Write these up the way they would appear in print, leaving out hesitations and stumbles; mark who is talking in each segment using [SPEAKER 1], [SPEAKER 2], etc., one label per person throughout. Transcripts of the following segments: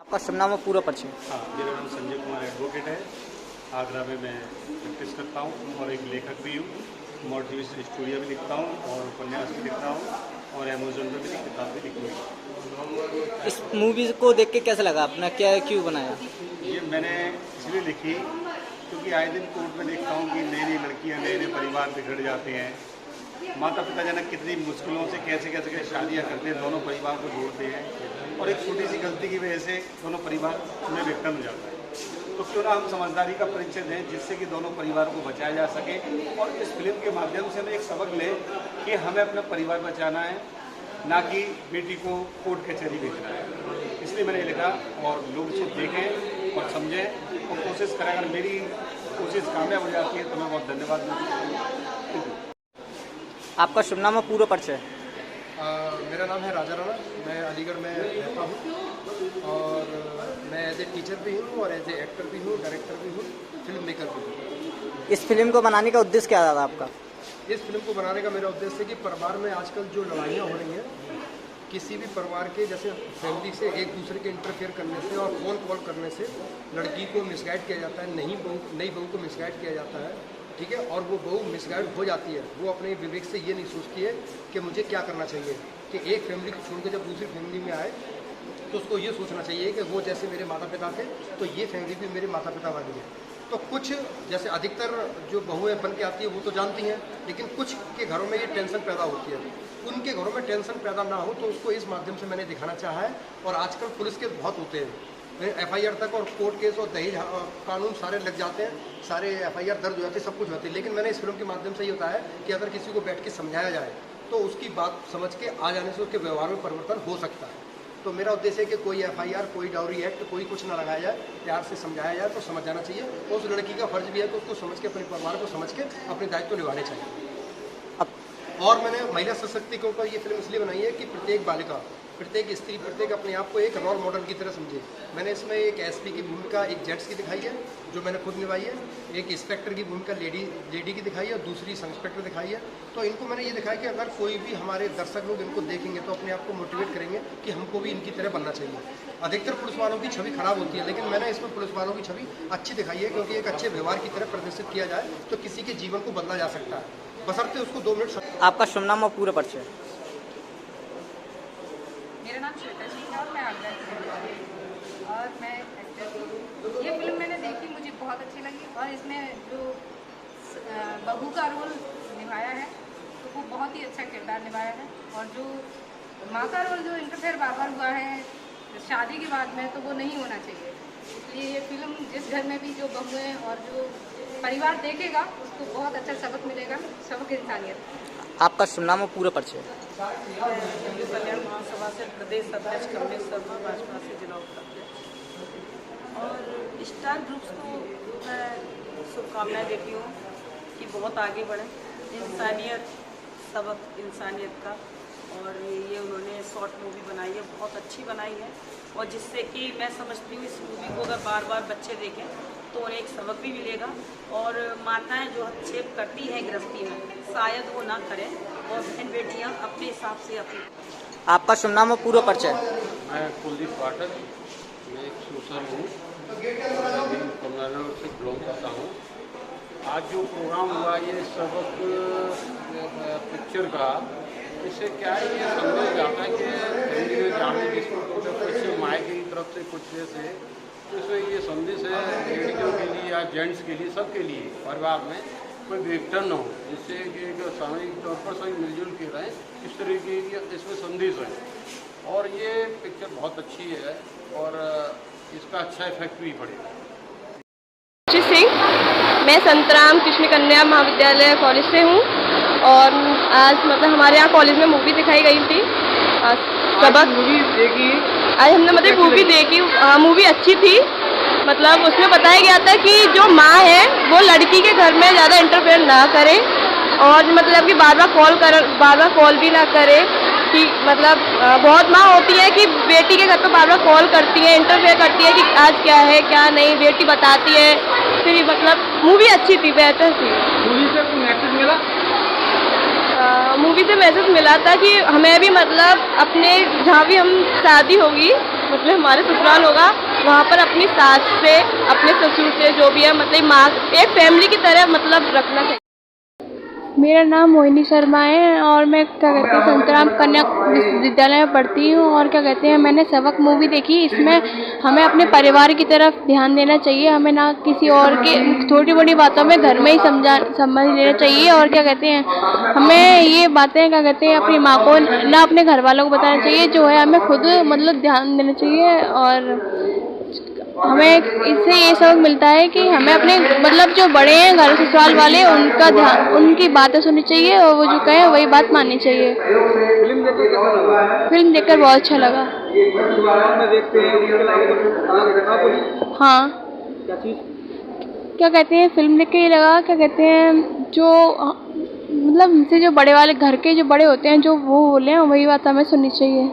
[SPEAKER 1] आपका शुभ नाम और पूरा परिचय।
[SPEAKER 2] हाँ, मेरा नाम संजय कुमार एडवोकेट है। आगरा में मैं प्रैक्टिस करता हूँ और एक लेखक भी हूँ। मोटिवेशनल स्टोरियाँ भी लिखता हूँ और उपन्यास भी लिखता हूँ और अमेज़न पर भी किताब भी लिखी हूँ।
[SPEAKER 1] इस मूवी को देख के कैसा लगा, आपने क्या क्यों बनाया?
[SPEAKER 2] ये मैंने इसलिए लिखी क्योंकि आए दिन कोर्ट में देखता हूँ कि नई नई लड़कियाँ नए नए परिवार बिगड़ जाते हैं। माता पिता जनक कितनी मुश्किलों से कैसे शादियाँ करते हैं, दोनों परिवार को जोड़ते हैं और एक छोटी सी गलती की वजह से दोनों परिवार में विघटन हो जाता है। तो क्यों ना हम समझदारी का परिचय दें जिससे कि दोनों परिवार को बचाया जा सके और इस फिल्म के माध्यम से हमें एक सबक लें कि हमें अपना परिवार बचाना है, ना कि बेटी को कोर्ट कचहरी भेजना है। इसलिए मैंने लिखा और लोग इसे देखें और समझें और कोशिश करें। अगर मेरी कोशिश कामयाब हो जाती है तो मैं बहुत धन्यवाद दूँगा।
[SPEAKER 1] आपका शुभ नाम और पूरा परिचय।
[SPEAKER 3] मेरा नाम है राजा राणा। मैं अलीगढ़ में रहता हूँ और मैं एज ए टीचर भी हूँ और एज ए एक्टर भी हूँ, डायरेक्टर भी हूँ, फिल्म मेकर भी हूँ।
[SPEAKER 1] इस फिल्म को बनाने का उद्देश्य क्या था आपका?
[SPEAKER 3] इस फिल्म को बनाने का मेरा उद्देश्य है कि परिवार में आजकल जो लड़ाइयाँ हो रही हैं, किसी भी परिवार के जैसे फैमिली से एक दूसरे के इंटरफेयर करने से और फ़ोन कॉल करने से लड़की को मिसगाइड किया जाता है, नई बहू को मिसगाइड किया जाता है, ठीक है। और वो बहू मिसगाइड हो जाती है, वो अपने विवेक से ये नहीं सोचती है कि मुझे क्या करना चाहिए। कि एक फैमिली को छोड़ के जब दूसरी फैमिली में आए तो उसको ये सोचना चाहिए कि वो जैसे मेरे माता पिता थे तो ये फैमिली भी मेरे माता पिता वाली है। तो कुछ जैसे अधिकतर जो बहुएं बन के आती है वो तो जानती हैं, लेकिन कुछ के घरों में ये टेंशन पैदा होती है। उनके घरों में टेंशन पैदा ना हो तो उसको इस माध्यम से मैंने दिखाना चाहा है। और आजकल पुलिस केस बहुत होते हैं, FIR तक और कोर्ट केस और दहेज कानून सारे लग जाते हैं, सारे FIR दर्ज हो जाती है, सब कुछ होती है। लेकिन मैंने इस फिल्म के माध्यम से ये होता है कि अगर किसी को बैठ के समझाया जाए तो उसकी बात समझ के आ जाने से उसके व्यवहार में परिवर्तन हो सकता है। तो मेरा उद्देश्य है कि कोई FIR, कोई डाउरी एक्ट, कोई कुछ ना लगाया जाए, प्यार से समझाया जाए तो समझ जाना चाहिए। और उस लड़की का फर्ज भी है कि उसको समझ के अपने परिवार को समझ के अपने दायित्व निभाने चाहिए। और मैंने महिला सशक्तिकरण पर ये फिल्म इसलिए बनाई है कि प्रत्येक बालिका, प्रत्येक स्त्री, प्रत्येक अपने आप को एक रोल मॉडल की तरह समझे। मैंने इसमें एक SP की भूमिका एक जेंट्स की दिखाई है जो मैंने खुद निभाई है, एक इंस्पेक्टर की भूमिका लेडी की दिखाई है और दूसरी सब इंस्पेक्टर दिखाई है। तो इनको मैंने ये दिखाया कि अगर कोई भी हमारे दर्शक लोग इनको देखेंगे तो अपने आप को मोटिवेट करेंगे कि हमको भी इनकी तरह बनना चाहिए। अधिकतर पुलिस वालों की छवि खराब होती है, लेकिन मैंने इसमें पुलिस वालों की छवि अच्छी दिखाई है, क्योंकि एक अच्छे व्यवहार की तरह प्रदर्शित किया जाए तो किसी के जीवन को बदला जा सकता है, बशर्ते उसको 2 मिनट।
[SPEAKER 1] आपका शुभ नाम और पूरा परिचय।
[SPEAKER 4] मेरा नाम श्वेता जी है और मैं आगरा की रहने वाली हूँ और मैं एक्टर हूँ। ये फिल्म मैंने देखी, मुझे बहुत अच्छी लगी और इसमें जो बहू का रोल निभाया है तो वो बहुत ही अच्छा किरदार निभाया है। और जो माँ का रोल जो इंटरफेयर बार हुआ है शादी के बाद में, तो वो नहीं होना चाहिए। इसलिए ये फिल्म जिस घर में भी जो बहुएँ और जो परिवार देखेगा उसको बहुत अच्छा सबक मिलेगा, सबक इंसानियत।
[SPEAKER 1] आपका शुभ नाम और पूरा परिचय।
[SPEAKER 5] हिंदू कल्याण महासभा से प्रदेश अध्यक्ष कमलेश शर्मा, भाजपा से जिला उपाध्यक्ष। और स्टार ग्रुप्स को मैं शुभकामनाएं देती हूँ कि बहुत आगे बढ़े, इंसानियत, सबक इंसानियत का। और ये उन्होंने शॉर्ट मूवी बनाई है, बहुत अच्छी बनाई है और जिससे कि मैं समझती हूँ इस मूवी को अगर बार बार बच्चे देखें तो उन्हें एक सबक भी मिलेगा। और माताएं जो हस्तक्षेप करती हैं गृहस्थी में शायद वो ना करें और बहन बेटियां अपने हिसाब से अपनी।
[SPEAKER 1] आपका शुभ नाम और पूरा परिचय।
[SPEAKER 6] मैं कुलदीप पाठक, मैं एक सोशल हूँ, कमलानगर से बिलोंग करता हूँ। आज जो प्रोग्राम हुआ ये सबक पिक्चर का, इससे क्या है ये संदेश जाता है कि फैमिली में जाने जिसको कुछ मायके की तरफ से कुछ जैसे, तो इसमें ये संदेश है लेडीज़ों के लिए या जेंट्स के लिए, सबके लिए परिवार में कोई विघटन न हो, जिससे कि सामाजिक तौर पर सभी मिलजुल के रहें, इस तरीके की इसमें संदेश है। और ये पिक्चर बहुत अच्छी है और इसका अच्छा इफेक्ट भी पड़ेगा।
[SPEAKER 7] सिंह, मैं संतराम कृष्ण कन्या महाविद्यालय कॉलेज से हूँ और आज मतलब हमारे यहाँ कॉलेज में मूवी दिखाई गई थी सबक।
[SPEAKER 5] मूवी देखी
[SPEAKER 7] आज हमने मतलब मूवी देखी, मूवी अच्छी थी। मतलब उसमें बताया गया था कि जो माँ है वो लड़की के घर में ज़्यादा इंटरफेयर ना करे और मतलब कि बार बार कॉल भी ना करे। कि मतलब बहुत माँ होती है कि बेटी के घर पे बार बार कॉल करती है, इंटरफेयर करती है कि आज क्या है क्या नहीं, बेटी बताती है। फिर मतलब मूवी अच्छी थी, बेहतर थी।
[SPEAKER 5] मूवी से कोई मैसेज मिला?
[SPEAKER 7] मूवी से मैसेज मिला था कि हमें भी मतलब अपने जहाँ भी हम शादी होगी मतलब हमारे ससुराल होगा, वहाँ पर अपनी सास से, अपने ससुर से, जो भी है मतलब माँ एक फैमिली की तरह मतलब रखना चाहिए।
[SPEAKER 8] मेरा नाम मोहिनी शर्मा है और मैं क्या कहते हैं संतराम कन्या विद्यालय में पढ़ती हूँ। और क्या कहते हैं मैंने सबक मूवी देखी। इसमें हमें अपने परिवार की तरफ ध्यान देना चाहिए, हमें ना किसी और के छोटी बड़ी बातों में घर में ही समझ लेना चाहिए। और क्या कहते हैं हमें ये बातें क्या कहते हैं अपनी माँ को ना अपने घर वालों को बताना चाहिए, जो है हमें खुद मतलब ध्यान देना चाहिए। और हमें इससे ये सबक मिलता है कि हमें अपने मतलब जो बड़े हैं घर ससुराल वाले उनका ध्यान, उनकी बातें सुननी चाहिए और वो जो कहें वही बात माननी चाहिए। फिल्म देखकर बहुत अच्छा लगा। हाँ, क्या कहते हैं फिल्म देख के ये लगा क्या कहते हैं जो मतलब हमसे जो बड़े वाले घर के जो बड़े होते हैं जो वो बोले हैं वही बात हमें सुननी चाहिए।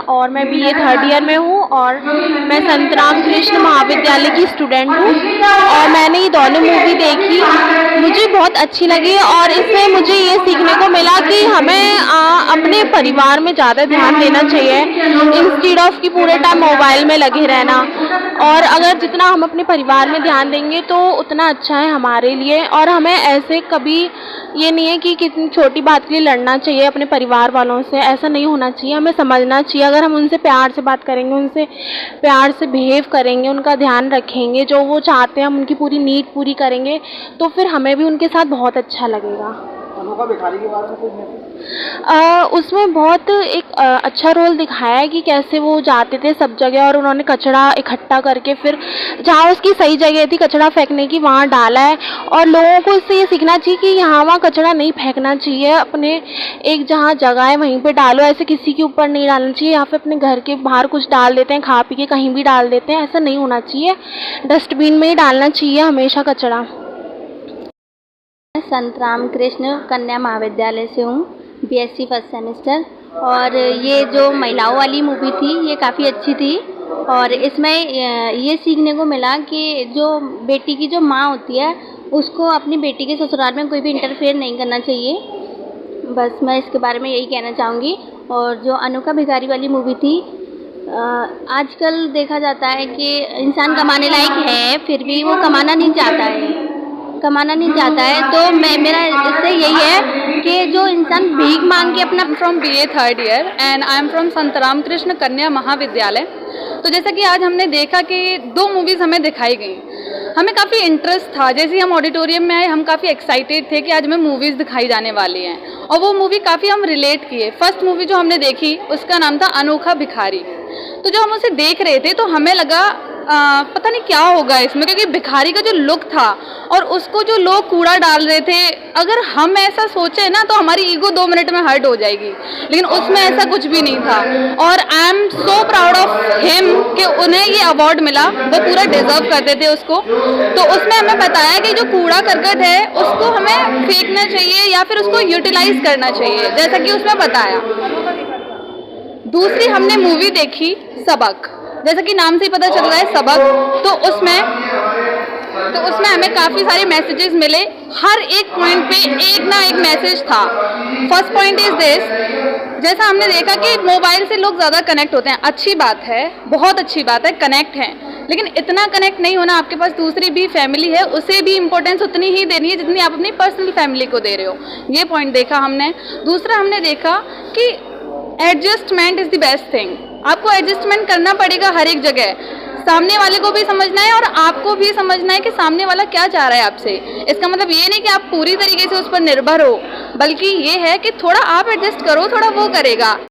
[SPEAKER 7] और मैं BA 3rd ईयर में हूँ और मैं संत राम कृष्ण महाविद्यालय की स्टूडेंट हूँ और मैंने ये दोनों मूवी देखी, मुझे बहुत अच्छी लगी। और इससे मुझे ये सीखने को मिला कि हमें अपने परिवार में ज़्यादा ध्यान देना चाहिए इंस्टेड ऑफ कि पूरे टाइम मोबाइल में लगे रहना। और अगर जितना हम अपने परिवार में ध्यान देंगे तो उतना अच्छा है हमारे लिए। और हमें ऐसे कभी ये नहीं है कि कितनी छोटी बात के लिए लड़ना चाहिए अपने परिवार वालों से, ऐसा नहीं होना चाहिए। हमें समझना चाहिए, अगर हम उनसे प्यार से बात करेंगे, उनसे प्यार से बिहेव करेंगे, उनका ध्यान रखेंगे, जो वो चाहते हैं हम उनकी पूरी नीड पूरी करेंगे, तो फिर हमें भी उनके साथ बहुत अच्छा लगेगा।
[SPEAKER 3] अनोखा भिखारी के बारे में कुछ
[SPEAKER 7] उसमें बहुत एक अच्छा रोल दिखाया है कि कैसे वो जाते थे सब जगह और उन्होंने कचरा इकट्ठा करके फिर जहाँ उसकी सही जगह थी कचरा फेंकने की वहाँ डाला है। और लोगों को इससे ये सीखना चाहिए कि यहाँ वहाँ कचरा नहीं फेंकना चाहिए, अपने एक जहाँ जगह है वहीं पे डालो, ऐसे किसी के ऊपर नहीं डालना चाहिए। यहाँ पे अपने घर के बाहर कुछ डाल देते हैं, खा पी के कहीं भी डाल देते हैं, ऐसा नहीं होना चाहिए, डस्टबिन में ही डालना चाहिए हमेशा कचरा।
[SPEAKER 9] मैं संत राम कृष्ण कन्या महाविद्यालय से हूँ, BSc फर्स्ट सेमेस्टर। और ये जो महिलाओं वाली मूवी थी ये काफ़ी अच्छी थी और इसमें ये सीखने को मिला कि जो बेटी की जो माँ होती है उसको अपनी बेटी के ससुराल में कोई भी इंटरफेयर नहीं करना चाहिए। बस मैं इसके बारे में यही कहना चाहूँगी। और जो अनोखा भिखारी वाली मूवी थी, आजकल देखा जाता है कि इंसान कमाने लायक है फिर भी वो कमाना नहीं चाहता है, तो मेरा इससे यही है कि जो इंसान भीख मांग के अपना
[SPEAKER 10] from BA 3rd year and I am from संत राम कृष्ण कन्या महाविद्यालय। तो जैसा कि आज हमने देखा कि 2 मूवीज़ हमें दिखाई गई, हमें काफ़ी इंटरेस्ट था। जैसे ही हम ऑडिटोरियम में आए हम काफ़ी एक्साइटेड थे कि आज हमें मूवीज़ दिखाई जाने वाली हैं और वो मूवी काफ़ी हम रिलेट किए। फर्स्ट मूवी जो हमने देखी उसका नाम था अनोखा भिखारी। तो जब हम उसे देख रहे थे तो हमें लगा पता नहीं क्या होगा इसमें, क्योंकि भिखारी का जो लुक था और उसको जो लोग कूड़ा डाल रहे थे, अगर हम ऐसा सोचे ना तो हमारी ईगो 2 मिनट में हर्ट हो जाएगी, लेकिन उसमें ऐसा कुछ भी नहीं था। और I am so proud of him कि उन्हें ये अवार्ड मिला, वो पूरा डिजर्व करते थे उसको। तो उसमें हमें बताया कि जो कूड़ा करकट है उसको हमें फेंकना चाहिए या फिर उसको यूटिलाइज करना चाहिए, जैसा कि उसमें बताया। दूसरी हमने मूवी देखी सबक, जैसा कि नाम से ही पता चल रहा है सबक। तो उसमें हमें काफ़ी सारे मैसेजेस मिले, हर एक पॉइंट पे एक ना एक मैसेज था। फर्स्ट पॉइंट इज दिस, जैसा हमने देखा कि मोबाइल से लोग ज़्यादा कनेक्ट होते हैं, अच्छी बात है, बहुत अच्छी बात है, कनेक्ट हैं, लेकिन इतना कनेक्ट नहीं होना। आपके पास दूसरी भी फैमिली है, उसे भी इम्पोर्टेंस उतनी ही देनी है जितनी आप अपनी पर्सनल फैमिली को दे रहे हो। ये पॉइंट देखा हमने। दूसरा हमने देखा कि adjustment is the best thing. आपको एडजस्टमेंट करना पड़ेगा हर एक जगह, सामने वाले को भी समझना है और आपको भी समझना है कि सामने वाला क्या चाह रहा है आपसे। इसका मतलब ये नहीं कि आप पूरी तरीके से उस पर निर्भर हो, बल्कि ये है कि थोड़ा आप एडजस्ट करो, थोड़ा वो करेगा।